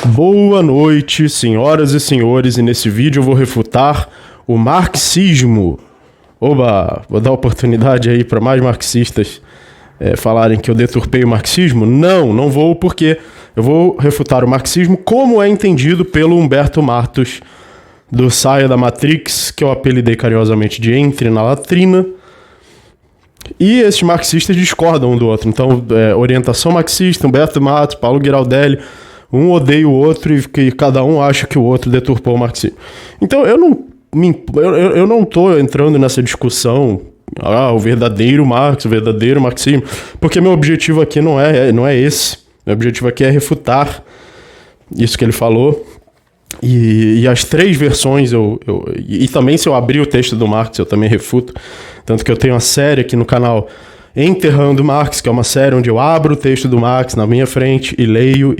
Boa noite, senhoras e senhores, e nesse vídeo eu vou refutar o marxismo. Oba, vou dar oportunidade aí para mais marxistas falarem que eu deturpei o marxismo? Não vou, porque eu vou refutar o marxismo como é entendido pelo Humberto Martus, do Saia da Matrix, que eu apelidei carinhosamente de Entre na Latrina. E esses marxistas discordam um do outro. Então, orientação marxista, Humberto Martus, Paulo Giraldelli, um odeia o outro e que cada um acha que o outro deturpou o marxismo. Então, eu não estou entrando nessa discussão, o verdadeiro Marx, o verdadeiro marxismo, porque meu objetivo aqui não é esse. Meu objetivo aqui é refutar isso que ele falou. E as três versões, e também se eu abrir o texto do Marx, eu também refuto. Tanto que eu tenho uma série aqui no canal, Enterrando Marx, que é uma série onde eu abro o texto do Marx na minha frente e leio,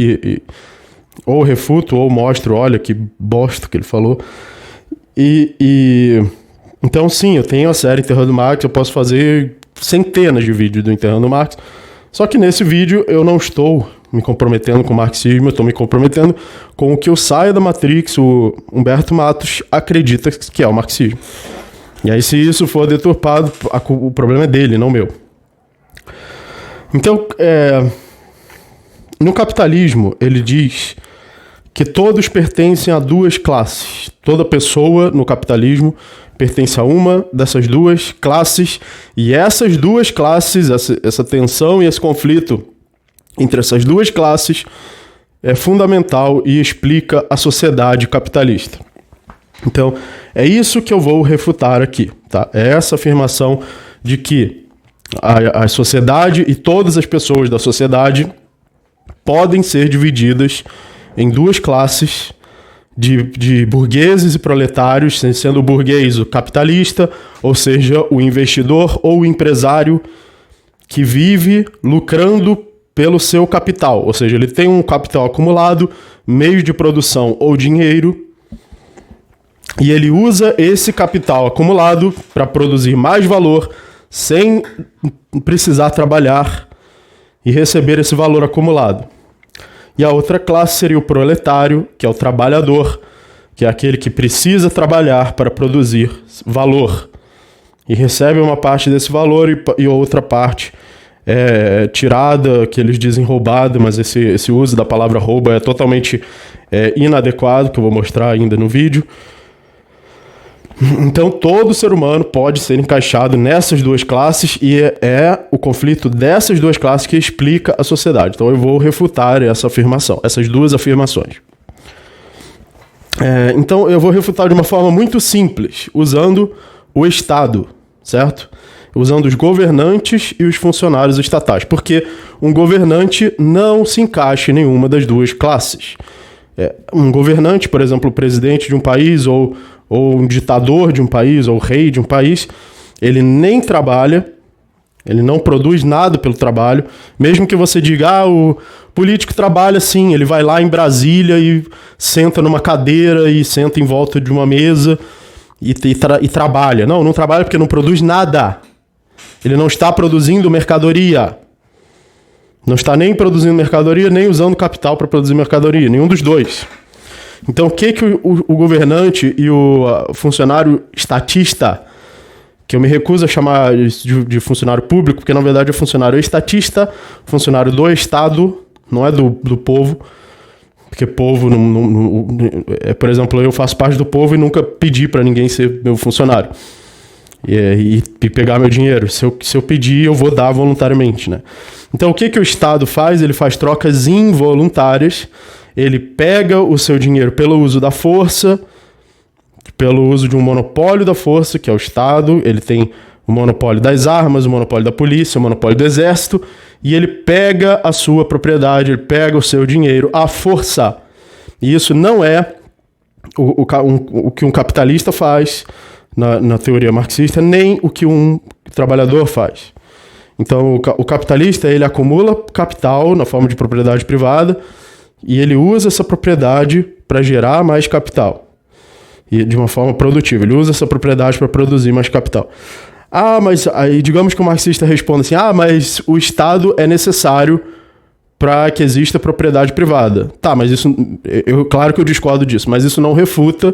ou refuto, ou mostro, olha que bosta que ele falou. Então sim, eu tenho a série Enterrando Marx, eu posso fazer centenas de vídeos do Enterrando Marx, só que nesse vídeo eu não estou me comprometendo com o marxismo, eu estou me comprometendo com o que o Saia da Matrix, o Humberto Martus, acredita que é o marxismo. E aí, se isso for deturpado, o problema é dele, não meu. Então, no capitalismo, ele diz que todos pertencem a duas classes. Toda pessoa no capitalismo pertence a uma dessas duas classes, e essas duas classes, essa tensão e esse conflito entre essas duas classes é fundamental e explica a sociedade capitalista. Então, é isso que eu vou refutar aqui, tá? É essa afirmação de que a sociedade e todas as pessoas da sociedade podem ser divididas em duas classes de burgueses e proletários, sendo o burguês o capitalista, ou seja, o investidor ou o empresário que vive lucrando pelo seu capital, ou seja, ele tem um capital acumulado, meio de produção ou dinheiro, e ele usa esse capital acumulado para produzir mais valor sem precisar trabalhar e receber esse valor acumulado. E a outra classe seria o proletário, que é o trabalhador, que é aquele que precisa trabalhar para produzir valor e recebe uma parte desse valor e outra parte tirada, que eles dizem roubada, mas esse uso da palavra roubo é totalmente inadequado, que eu vou mostrar ainda no vídeo. Então todo ser humano pode ser encaixado nessas duas classes e é o conflito dessas duas classes que explica a sociedade. Então eu vou refutar essa afirmação, essas duas afirmações. Então eu vou refutar de uma forma muito simples, usando o Estado, certo? Usando os governantes e os funcionários estatais, porque um governante não se encaixa em nenhuma das duas classes. Um governante, por exemplo, o presidente de um país, ou um ditador de um país, ou o rei de um país, ele nem trabalha, ele não produz nada pelo trabalho, mesmo que você diga, o político trabalha sim, ele vai lá em Brasília e senta numa cadeira e senta em volta de uma mesa e trabalha. Não trabalha porque não produz nada. Ele não está produzindo mercadoria. Não está nem produzindo mercadoria, nem usando capital para produzir mercadoria. Nenhum dos dois. Então, o que o governante e o funcionário estatista, que eu me recuso a chamar de funcionário público, porque na verdade é funcionário estatista, funcionário do Estado, não é do povo, porque povo, por exemplo, eu faço parte do povo e nunca pedi para ninguém ser meu funcionário. E pegar meu dinheiro. Se eu pedir, eu vou dar voluntariamente, né? Então, o que o Estado faz? Ele faz trocas involuntárias. Ele pega o seu dinheiro pelo uso da força, pelo uso de um monopólio da força, que é o Estado. Ele tem o monopólio das armas, o monopólio da polícia, o monopólio do exército, e ele pega a sua propriedade, ele pega o seu dinheiro à força. E isso não é o que um capitalista faz na teoria marxista, nem o que um trabalhador faz. Então, o capitalista, ele acumula capital na forma de propriedade privada e ele usa essa propriedade para gerar mais capital. E de uma forma produtiva. Ele usa essa propriedade para produzir mais capital. Mas aí digamos que o marxista responde assim, mas o Estado é necessário para que exista propriedade privada. Tá, mas isso... claro que eu discordo disso, mas isso não refuta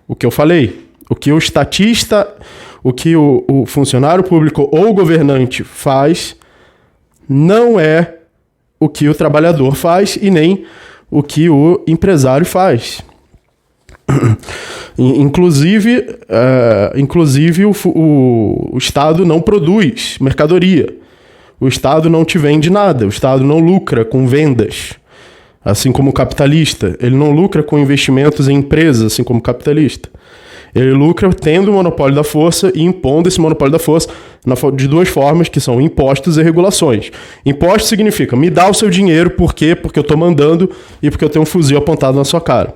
o que eu falei. O que o estatista, o que o funcionário público ou o governante faz não é o que o trabalhador faz e nem o que o empresário faz. Inclusive o Estado não produz mercadoria. O Estado não te vende nada. O Estado não lucra com vendas, assim como o capitalista. Ele não lucra com investimentos em empresas, assim como o capitalista. Ele lucra tendo o monopólio da força e impondo esse monopólio da força de duas formas, que são impostos e regulações. Imposto significa, me dá o seu dinheiro, por quê? Porque eu estou mandando e porque eu tenho um fuzil apontado na sua cara.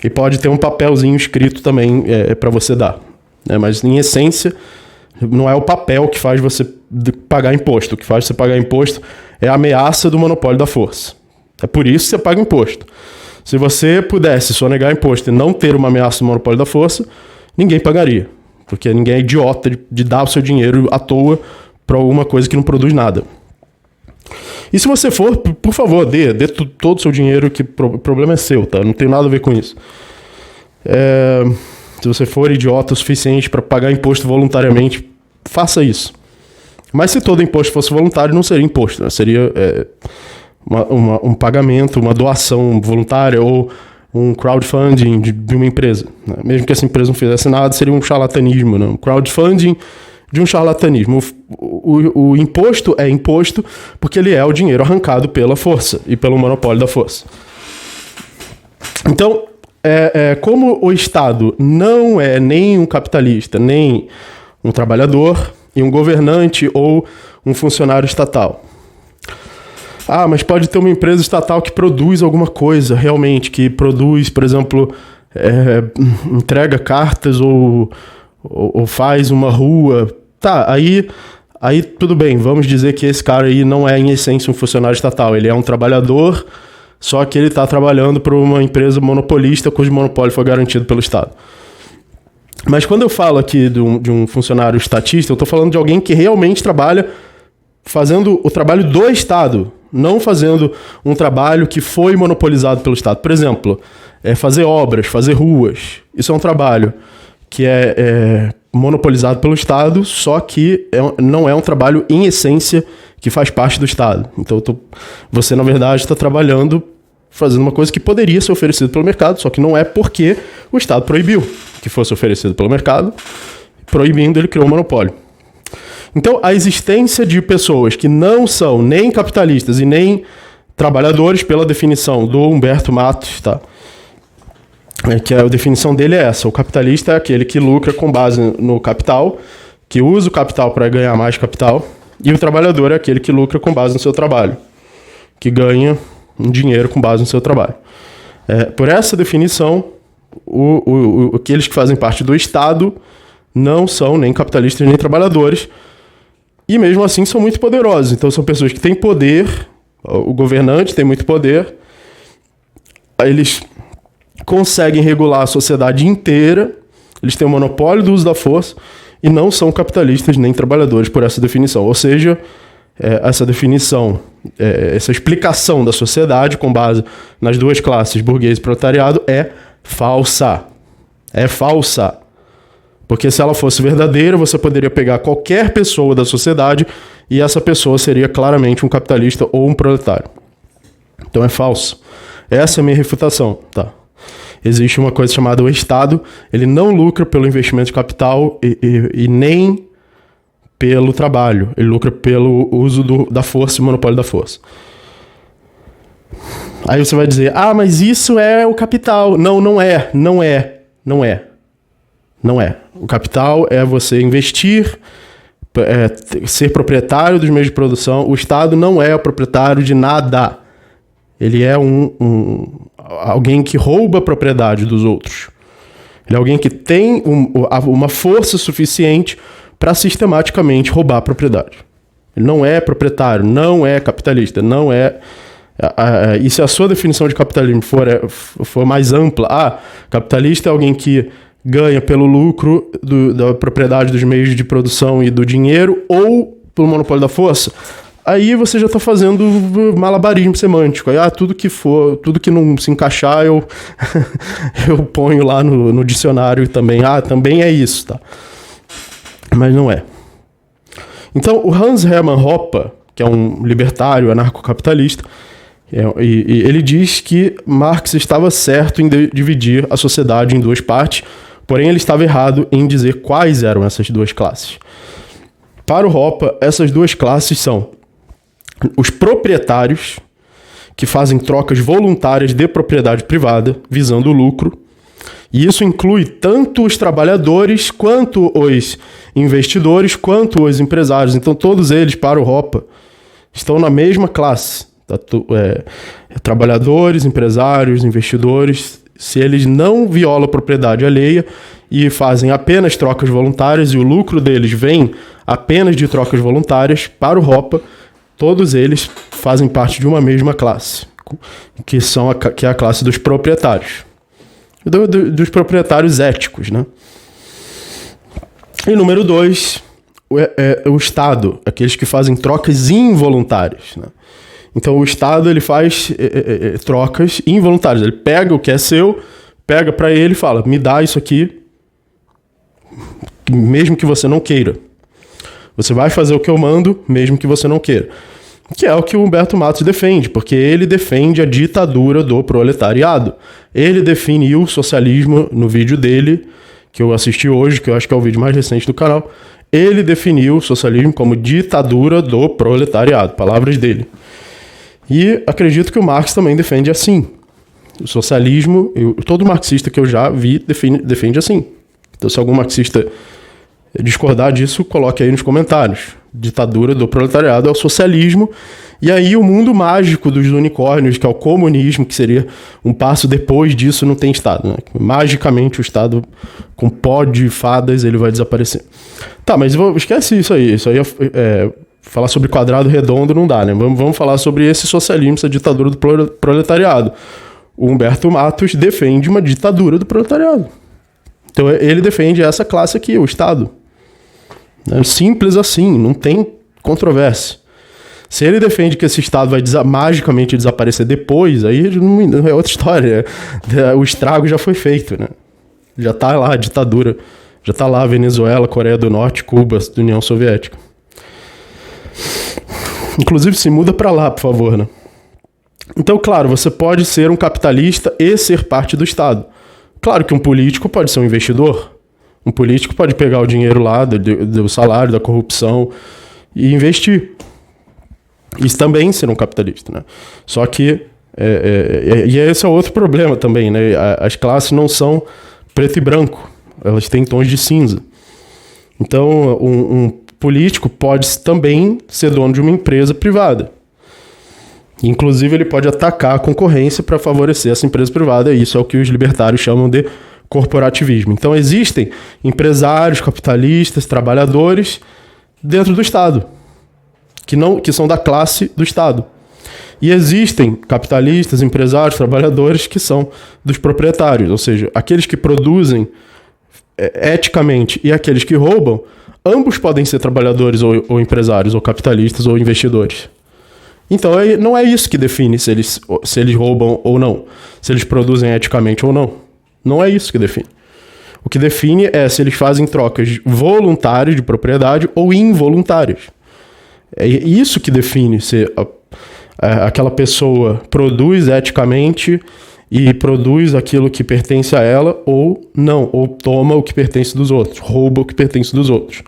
E pode ter um papelzinho escrito também para você dar. Mas, em essência, não é o papel que faz você pagar imposto. O que faz você pagar imposto é a ameaça do monopólio da força. É por isso que você paga imposto. Se você pudesse sonegar imposto e não ter uma ameaça do monopólio da força, ninguém pagaria. Porque ninguém é idiota de dar o seu dinheiro à toa para alguma coisa que não produz nada. E se você for, por favor, dê todo o seu dinheiro, que o problema é seu, tá? Não tem nada a ver com isso. Se você for idiota o suficiente para pagar imposto voluntariamente, faça isso. Mas se todo imposto fosse voluntário, não seria imposto, né? Seria um pagamento, uma doação voluntária ou um crowdfunding de uma empresa, né? Mesmo que essa empresa não fizesse nada, seria um charlatanismo, né? Um crowdfunding de um charlatanismo. O imposto é imposto porque ele é o dinheiro arrancado pela força e pelo monopólio da força. Então, como o Estado não é nem um capitalista, nem um trabalhador, e um governante ou um funcionário estatal. Ah, mas pode ter uma empresa estatal que produz alguma coisa, realmente, que produz, por exemplo, entrega cartas ou faz uma rua. Tá, aí tudo bem, vamos dizer que esse cara aí não é, em essência, um funcionário estatal. Ele é um trabalhador, só que ele está trabalhando para uma empresa monopolista cujo monopólio foi garantido pelo Estado. Mas quando eu falo aqui de um funcionário estatista, eu estou falando de alguém que realmente trabalha fazendo o trabalho do Estado, não fazendo um trabalho que foi monopolizado pelo Estado. Por exemplo, fazer obras, fazer ruas. Isso é um trabalho que é monopolizado pelo Estado, só que não é um trabalho, em essência, que faz parte do Estado. Então, você, na verdade, está trabalhando, fazendo uma coisa que poderia ser oferecida pelo mercado, só que não é porque o Estado proibiu que fosse oferecido pelo mercado. Proibindo, ele criou um monopólio. Então, a existência de pessoas que não são nem capitalistas e nem trabalhadores, pela definição do Humberto Matos, tá? Que a definição dele é essa: o capitalista é aquele que lucra com base no capital, que usa o capital para ganhar mais capital, e o trabalhador é aquele que lucra com base no seu trabalho, que ganha um dinheiro com base no seu trabalho. Por essa definição, aqueles que fazem parte do Estado não são nem capitalistas nem trabalhadores, e mesmo assim são muito poderosos. Então são pessoas que têm poder, o governante tem muito poder, eles conseguem regular a sociedade inteira, eles têm o monopólio do uso da força e não são capitalistas nem trabalhadores por essa definição. Ou seja, essa definição, essa explicação da sociedade com base nas duas classes, burguês e proletariado, é falsa. É falsa. Porque se ela fosse verdadeira, você poderia pegar qualquer pessoa da sociedade e essa pessoa seria claramente um capitalista ou um proletário. Então é falso. Essa é a minha refutação, tá? Existe uma coisa chamada o Estado, ele não lucra pelo investimento de capital e nem pelo trabalho. Ele lucra pelo uso da força e monopólio da força. Aí você vai dizer, mas isso é o capital. Não é. O capital é você investir, ser proprietário dos meios de produção. O Estado não é o proprietário de nada. Ele é alguém que rouba a propriedade dos outros. Ele é alguém que tem uma força suficiente para sistematicamente roubar a propriedade. Ele não é proprietário, não é capitalista, não é... E se a sua definição de capitalismo for mais ampla, capitalista é alguém que ganha pelo lucro da propriedade dos meios de produção e do dinheiro ou pelo monopólio da força, Aí você já está fazendo malabarismo semântico. Aí, tudo que não se encaixar, eu ponho lá no dicionário também. Também é isso, tá? Mas não é. Então, o Hans Hermann Hoppe, que é um libertário anarcocapitalista, e ele diz que Marx estava certo em dividir a sociedade em duas partes, porém ele estava errado em dizer quais eram essas duas classes. Para o Hoppe, essas duas classes são os proprietários, que fazem trocas voluntárias de propriedade privada, visando o lucro, e isso inclui tanto os trabalhadores, quanto os investidores, quanto os empresários. Então todos eles, para o Hoppe, estão na mesma classe. Trabalhadores, empresários, investidores, se eles não violam a propriedade alheia e fazem apenas trocas voluntárias e o lucro deles vem apenas de trocas voluntárias, para o Hoppe, todos eles fazem parte de uma mesma classe, que é a classe dos proprietários. Dos proprietários éticos, né? E número 2, o Estado, aqueles que fazem trocas involuntárias, né? Então o Estado ele faz trocas involuntárias. Ele pega o que é seu, pega para ele e fala: me dá isso aqui, mesmo que você não queira. Você vai fazer o que eu mando, mesmo que você não queira. Que é o que o Humberto Matos defende, porque ele defende a ditadura do proletariado. Ele definiu o socialismo no vídeo dele, que eu assisti hoje, que eu acho que é o vídeo mais recente do canal. Ele definiu o socialismo como ditadura do proletariado, palavras dele. E acredito que o Marx também defende assim. O socialismo, todo marxista que eu já vi defende assim. Então, se algum marxista discordar disso, coloque aí nos comentários. Ditadura do proletariado é o socialismo. E aí o mundo mágico dos unicórnios, que é o comunismo, que seria um passo depois disso, não tem Estado, né? Magicamente o Estado, com pó de fadas, ele vai desaparecer. Tá, mas esquece isso aí. Isso aí falar sobre quadrado redondo não dá, né? Vamos falar sobre esse socialismo, essa ditadura do proletariado. O Humberto Matos defende uma ditadura do proletariado. Então ele defende essa classe aqui, o Estado. É simples assim, não tem controvérsia. Se ele defende que esse Estado vai magicamente desaparecer depois, aí não é outra história. O estrago já foi feito, né? Já tá lá a ditadura, já tá lá a Venezuela, Coreia do Norte, Cuba, União Soviética. Inclusive se muda para lá, por favor, né? Então, claro, você pode ser um capitalista e ser parte do Estado. Claro que um político pode ser um investidor. Um político pode pegar o dinheiro lá do salário, da corrupção e investir. Isso também ser um capitalista, né? Só que, e esse é outro problema também, né? As classes não são preto e branco. Elas têm tons de cinza. Então, um político pode também ser dono de uma empresa privada. Inclusive, ele pode atacar a concorrência para favorecer essa empresa privada. E isso é o que os libertários chamam de corporativismo. Então, existem empresários, capitalistas, trabalhadores dentro do Estado, que são da classe do Estado. E existem capitalistas, empresários, trabalhadores que são dos proprietários, ou seja, aqueles que produzem eticamente e aqueles que roubam, ambos podem ser trabalhadores ou empresários, ou capitalistas ou investidores. Então, não é isso que define se eles roubam ou não, se eles produzem eticamente ou não. Não é isso que define. O que define é se eles fazem trocas voluntárias de propriedade ou involuntárias. É isso que define se aquela pessoa produz eticamente e produz aquilo que pertence a ela ou não, ou toma o que pertence dos outros, rouba o que pertence dos outros.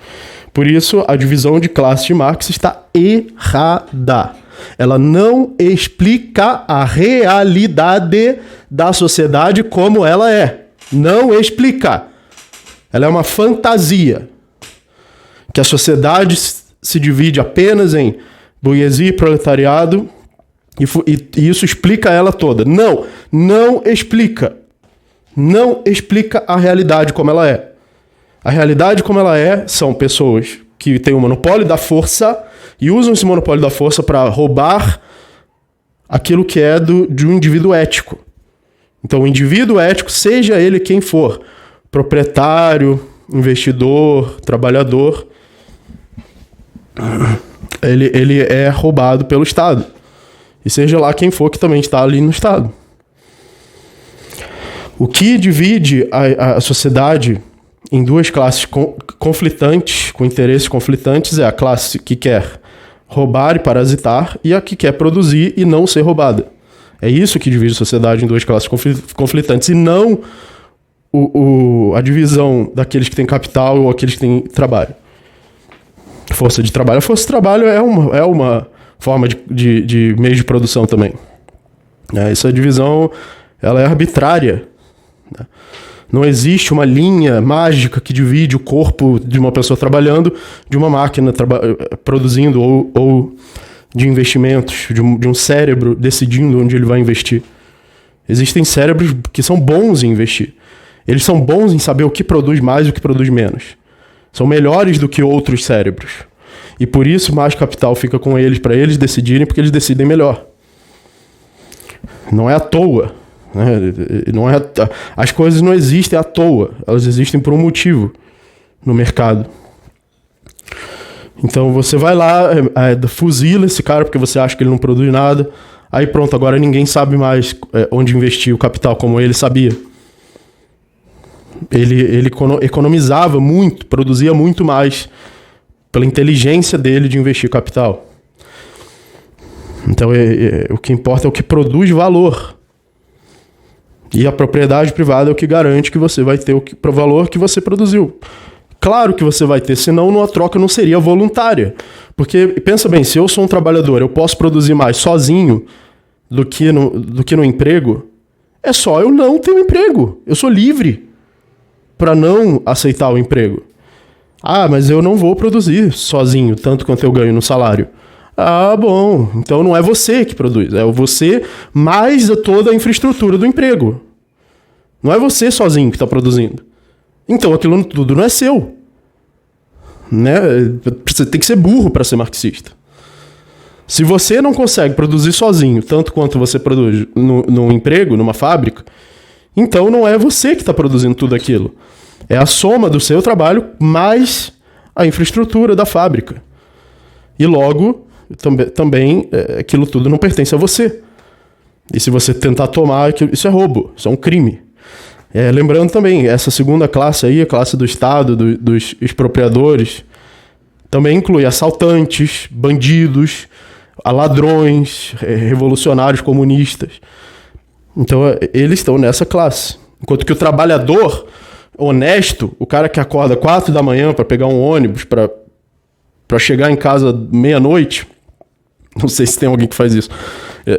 Por isso, a divisão de classe de Marx está errada. Ela não explica a realidade da sociedade como ela é. Não explica. Ela é uma fantasia. Que a sociedade se divide apenas em burguesia e proletariado e isso explica ela toda. Não explica. Não explica a realidade como ela é. A realidade como ela é são pessoas que têm o monopólio da força e usam esse monopólio da força para roubar aquilo que é de um indivíduo ético. Então, o indivíduo ético, seja ele quem for, proprietário, investidor, trabalhador, ele é roubado pelo Estado. E seja lá quem for que também está ali no Estado. O que divide a sociedade em duas classes conflitantes, com interesses conflitantes, é a classe que quer roubar e parasitar e a que quer produzir e não ser roubada. É isso que divide a sociedade em duas classes conflitantes, e não a divisão daqueles que têm capital ou aqueles que têm trabalho. Força de trabalho. A força de trabalho é uma forma de meio de produção também. Essa divisão ela é arbitrária. Não existe uma linha mágica que divide o corpo de uma pessoa trabalhando de uma máquina produzindo ou de investimentos, de um cérebro decidindo onde ele vai investir. Existem cérebros que são bons em investir. Eles são bons em saber o que produz mais e o que produz menos. São melhores do que outros cérebros. E por isso mais capital fica com eles, para eles decidirem, porque eles decidem melhor. Não é à toa. Não é, as coisas não existem à toa. Elas existem por um motivo no mercado. Então você vai lá, fuzila esse cara porque você acha que ele não produz nada. Aí pronto, agora ninguém sabe mais onde investir o capital como ele sabia. Ele economizava muito, produzia muito mais pela inteligência dele de investir capital. Então o que importa é o que produz valor. E a propriedade privada é o que garante que você vai ter o valor que você produziu. Claro que você vai ter, senão a troca não seria voluntária. Porque, pensa bem, se eu sou um trabalhador, eu posso produzir mais sozinho do que no emprego, é só eu não ter um emprego. Eu sou livre para não aceitar o emprego. Ah, mas eu não vou produzir sozinho, tanto quanto eu ganho no salário. Ah, bom, então não é você que produz, é você mais toda a infraestrutura do emprego. Não é você sozinho que está produzindo. Então aquilo tudo não é seu. Né? Você tem que ser burro para ser marxista. Se você não consegue produzir sozinho, tanto quanto você produz no emprego, numa fábrica, então não é você que está produzindo tudo aquilo. É a soma do seu trabalho mais a infraestrutura da fábrica. E logo, também aquilo tudo não pertence a você. E se você tentar tomar, isso é roubo, isso é um crime. Lembrando também, essa segunda classe aí, a classe do Estado, dos expropriadores, também inclui assaltantes, bandidos, ladrões, revolucionários comunistas. Então, eles estão nessa classe. Enquanto que o trabalhador honesto, o cara que acorda 4 da manhã para pegar um ônibus, para chegar em casa meia-noite, não sei se tem alguém que faz isso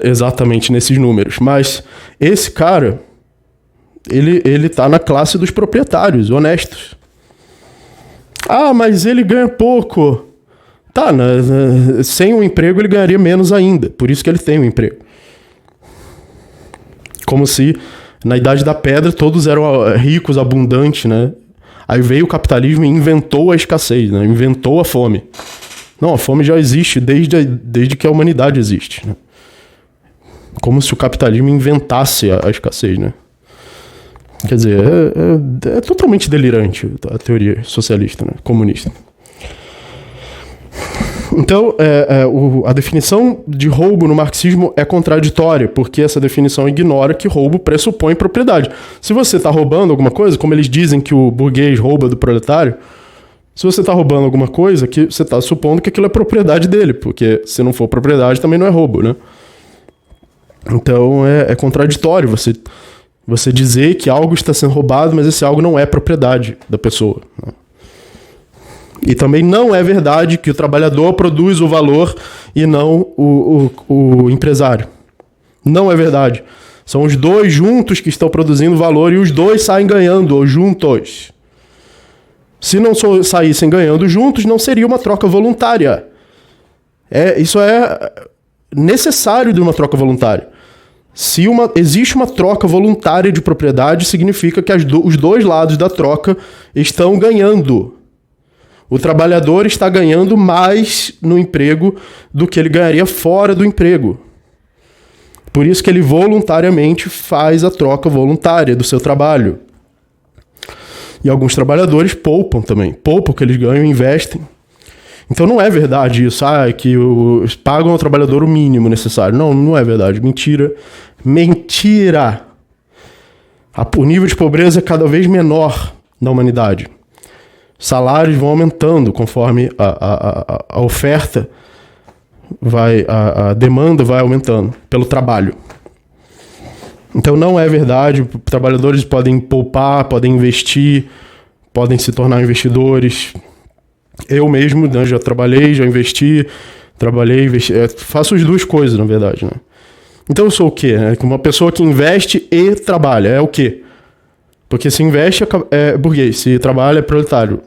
exatamente nesses números, mas esse cara, ele tá na classe dos proprietários honestos. Ah, mas ele ganha pouco. Tá, sem um emprego ele ganharia menos ainda, por isso que ele tem um emprego. Como se na Idade da Pedra todos eram ricos, abundantes, né? Aí veio o capitalismo e inventou a escassez, né? Inventou a fome. Não, a fome já existe desde que a humanidade existe, né? Como se o capitalismo inventasse a escassez, né? Quer dizer, é totalmente delirante a teoria socialista, né? Comunista. Então, a definição de roubo no marxismo é contraditória, porque essa definição ignora que roubo pressupõe propriedade. Se você está roubando alguma coisa, como eles dizem que o burguês rouba do proletário, se você está roubando alguma coisa, que você está supondo que aquilo é propriedade dele, porque se não for propriedade também não é roubo, né? Então é contraditório você dizer que algo está sendo roubado, mas esse algo não é propriedade da pessoa, né? E também não é verdade que o trabalhador produz o valor e não o empresário. Não é verdade. São os dois juntos que estão produzindo valor e os dois saem ganhando juntos. Se não saíssem ganhando juntos, não seria uma troca voluntária. Isso é necessário de uma troca voluntária. Se existe uma troca voluntária de propriedade, significa que os dois lados da troca estão ganhando. O trabalhador está ganhando mais no emprego do que ele ganharia fora do emprego. Por isso que ele voluntariamente faz a troca voluntária do seu trabalho. E alguns trabalhadores poupam também. Poupam o que eles ganham e investem. Então não é verdade isso, que pagam ao trabalhador o mínimo necessário. Não, não é verdade. Mentira. Mentira! O nível de pobreza é cada vez menor na humanidade. Salários vão aumentando conforme a oferta a demanda vai aumentando pelo trabalho. Então não é verdade. Trabalhadores podem poupar, podem investir, podem se tornar investidores. Eu mesmo, né, já trabalhei, já investi, faço as duas coisas, na verdade, né? Então eu sou o quê? Uma pessoa que investe e trabalha. É o quê? Porque se investe é burguês, se trabalha é proletário.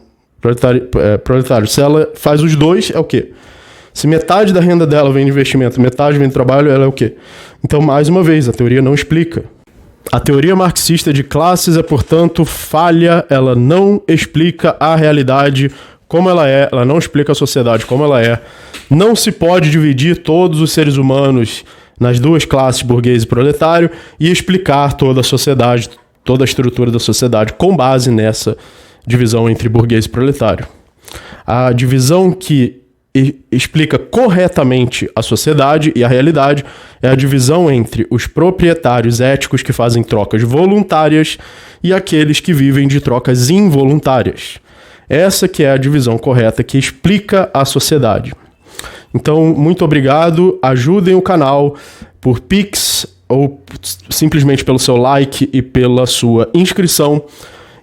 Proletário. Se ela faz os dois, é o quê? Se metade da renda dela vem de investimento, metade vem de trabalho, ela é o quê? Então, mais uma vez, a teoria não explica. A teoria marxista de classes é, portanto, falha, ela não explica a realidade como ela é, ela não explica a sociedade como ela é. Não se pode dividir todos os seres humanos nas duas classes, burguês e proletário, e explicar toda a sociedade, toda a estrutura da sociedade com base nessa divisão entre burguês e proletário. A divisão que explica corretamente a sociedade e a realidade é a divisão entre os proprietários éticos que fazem trocas voluntárias e aqueles que vivem de trocas involuntárias. Essa que é a divisão correta que explica a sociedade. Então, muito obrigado, ajudem o canal por Pix ou simplesmente pelo seu like e pela sua inscrição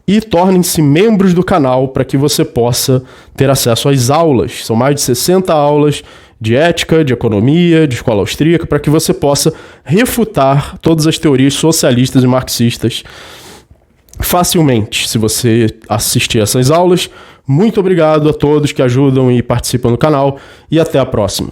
e tornem-se membros do canal para que você possa ter acesso às aulas. São mais de 60 aulas de ética, de economia, de escola austríaca, para que você possa refutar todas as teorias socialistas e marxistas facilmente, se você assistir essas aulas. Muito obrigado a todos que ajudam e participam do canal e até a próxima.